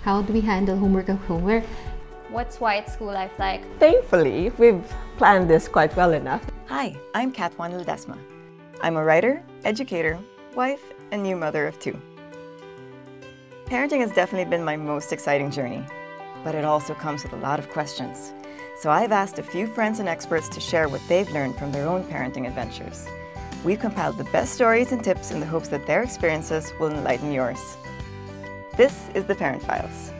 How do we handle homework at home? What's White school life like? Thankfully, we've planned this quite well enough. Hi, I'm Kat Juan Ledesma. I'm a writer, educator, wife, and new mother of 2. Parenting has definitely been my most exciting journey, but it also comes with a lot of questions. So I've asked a few friends and experts to share what they've learned from their own parenting adventures. We've compiled the best stories and tips in the hopes that their experiences will enlighten yours. This is the Parent Files.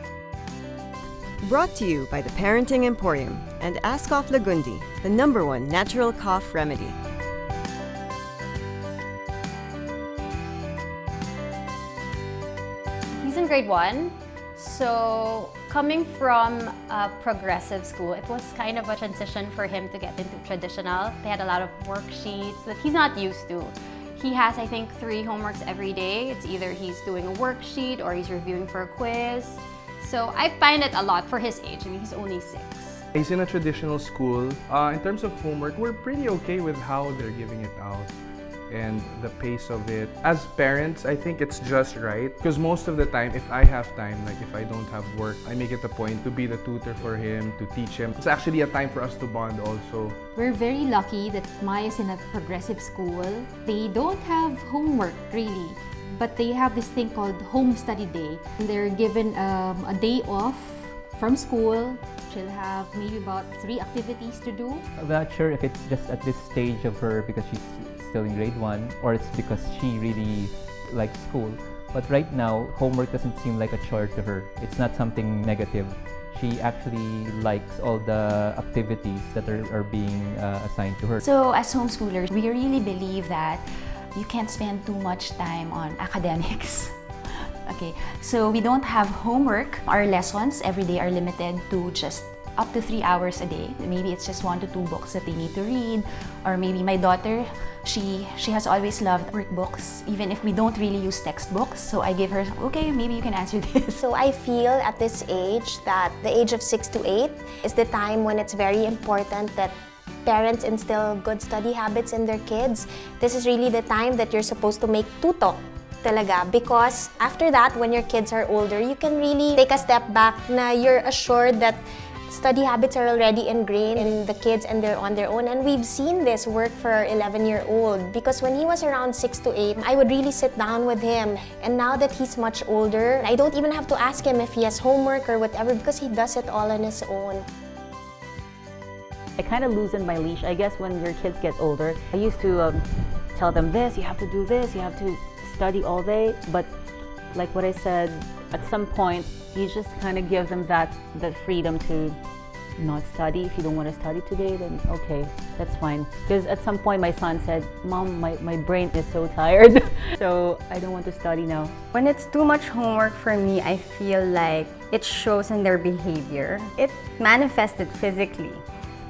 Brought to you by the Parenting Emporium and ASCOF Lagundi, the #1 natural cough remedy. He's in grade 1, so coming from a progressive school, it was kind of a transition for him to get into traditional. They had a lot of worksheets that he's not used to. He has, I think, 3 homeworks every day. It's either he's doing a worksheet or he's reviewing for a quiz. So I find it a lot for his age. I mean, he's only 6. He's in a traditional school. In terms of homework, we're pretty okay with how they're giving it out and the pace of it. As parents, I think it's just right because most of the time, if I have time, like if I don't have work, I make it a point to be the tutor for him, to teach him. It's actually a time for us to bond also. We're very lucky that Maya's in a progressive school. They don't have homework really, but they have this thing called home study day. They're given a day off from school. She'll have maybe about 3 activities to do. I'm not sure if it's just at this stage of her because she's still in grade 1 or it's because she really likes school. But right now, homework doesn't seem like a chore to her. It's not something negative. She actually likes all the activities that are being assigned to her. So as homeschoolers, we really believe that you can't spend too much time on academics. Okay, so we don't have homework. Our lessons every day are limited to just up to 3 hours a day. Maybe it's just 1 to 2 books that they need to read. Or maybe my daughter, she has always loved workbooks, even if we don't really use textbooks. So I give her, okay, maybe you can answer this. So I feel at this age that the age of 6 to 8 is the time when it's very important that parents instill good study habits in their kids. This is really the time that you're supposed to make tutok talaga, because after that, when your kids are older, you can really take a step back na you're assured that study habits are already ingrained in the kids and they're on their own. And we've seen this work for our 11-year-old because when he was around 6 to 8, I would really sit down with him. And now that he's much older, I don't even have to ask him if he has homework or whatever because he does it all on his own. I kind of loosened my leash, I guess, when your kids get older. I used to tell them this, you have to do this, you have to study all day. But like what I said, at some point, you just kind of give them that freedom to not study. If you don't want to study today, then okay, that's fine. Because at some point, my son said, Mom, my brain is so tired, so I don't want to study now. When it's too much homework for me, I feel like it shows in their behavior. It manifested physically.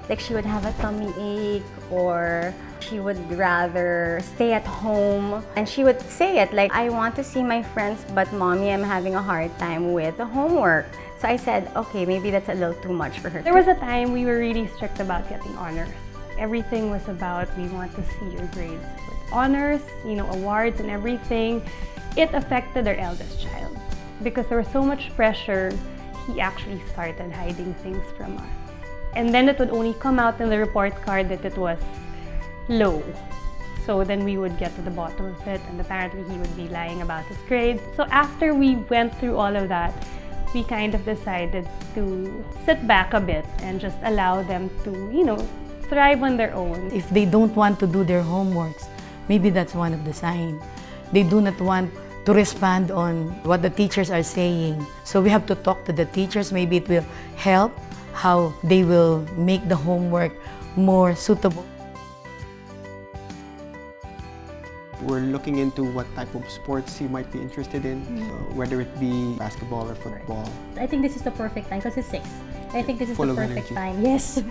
Like she would have a tummy ache or she would rather stay at home. And she would say it like, I want to see my friends, but Mommy, I'm having a hard time with the homework. So I said, okay, maybe that's a little too much for her. There was a time we were really strict about getting honors. Everything was about, we want to see your grades. With honors, you know, awards and everything, it affected our eldest child. Because there was so much pressure, he actually started hiding things from us. And then it would only come out in the report card that it was low. So then we would get to the bottom of it, and apparently he would be lying about his grades. So after we went through all of that, we kind of decided to sit back a bit and just allow them to, you know, thrive on their own. If they don't want to do their homeworks, maybe that's one of the signs. They do not want to respond on what the teachers are saying. So we have to talk to the teachers. Maybe it will help how they will make the homework more suitable. We're looking into what type of sports he might be interested in, whether it be basketball or football. I think this is the perfect time because he's 6. I think this is Full the of perfect energy. time, yes,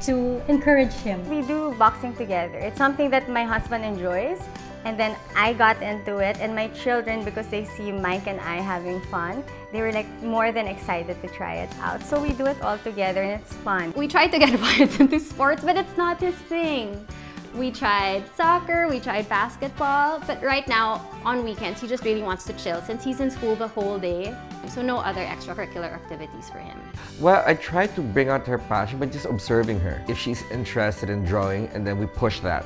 to encourage him. We do boxing together. It's something that my husband enjoys. And then I got into it, and my children, because they see Mike and I having fun, they were like more than excited to try it out. So we do it all together and it's fun. We tried to get Wyatt into sports, but it's not his thing. We tried soccer, we tried basketball, but right now, on weekends, he just really wants to chill. Since he's in school the whole day, So no other extracurricular activities for him. Well, I try to bring out her passion by just observing her. If she's interested in drawing, and then we push that.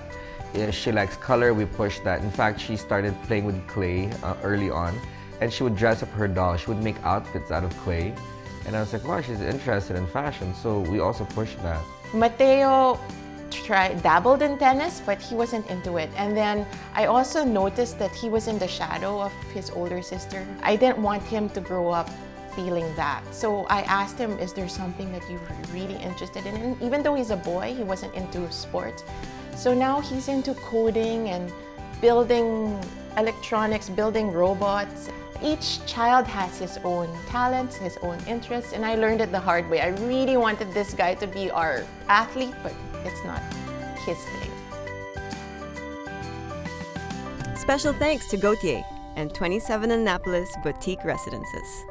If she likes color, we push that. In fact, she started playing with clay early on, and she would dress up her doll. She would make outfits out of clay. And I was like, wow, she's interested in fashion, so we also pushed that. Mateo dabbled in tennis, but he wasn't into it. And then I also noticed that he was in the shadow of his older sister. I didn't want him to grow up feeling that. So I asked him, is there something that you're really interested in? And even though he's a boy, he wasn't into sports. So now he's into coding and building electronics, building robots. Each child has his own talents, his own interests, and I learned it the hard way. I really wanted this guy to be our athlete, but it's not his thing. Special thanks to Gautier and 27 Annapolis Boutique Residences.